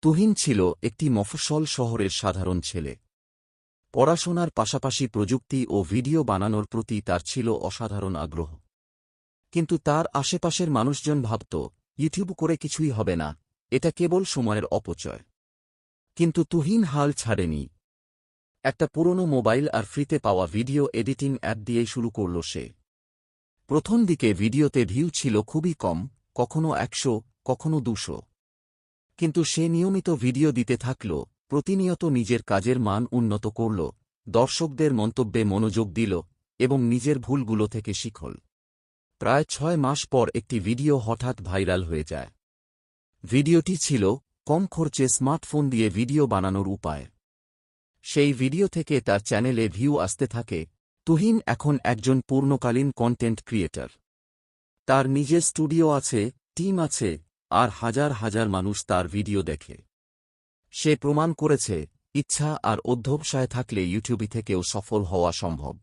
তুহিন ছিল একটি মফস্বল শহরের সাধারণ ছেলে। পড়াশোনার পাশাপাশি প্রযুক্তি ও ভিডিও বানানোর প্রতি তার ছিল অসাধারণ আগ্রহ। কিন্তু তার আশেপাশের মানুষজন ভাবত, ইউটিউব করে কিছুই হবে না, এটা কেবল সময়ের অপচয়। কিন্তু তুহিন হাল ছাড়েনি। একটা পুরনো মোবাইল আর ফ্রিতে পাওয়া ভিডিও এডিটিং অ্যাপ দিয়েই শুরু করল সে। প্রথম দিকে ভিডিওতে ভিউ ছিল খুবই কম, কখনো 100, কখনো 200। কিন্তু সে নিয়মিত ভিডিও দিতে থাকল, প্রতিনিয়ত নিজের কাজের মান উন্নত করল, দর্শকদের মন্তব্যে মনোযোগ দিল এবং নিজের ভুলগুলো থেকে শিখল। প্রায় 6 মাস পর একটি ভিডিও হঠাৎ ভাইরাল হয়ে যায়। ভিডিওটি ছিল কম খরচে স্মার্টফোন দিয়ে ভিডিও বানানোর উপায়। সেই ভিডিও থেকে তার চ্যানেলে ভিউ আসতে থাকে। তুহিন এখন একজন পূর্ণকালীন কন্টেন্ট ক্রিয়েটর। তার নিজের স্টুডিও আছে, টিম আছে, আর হাজার হাজার মানুষ তার ভিডিও দেখে। সে প্রমাণ করেছে, ইচ্ছা আর অধ্যবসায় থাকলে ইউটিউব থেকেও সফল হওয়া সম্ভব।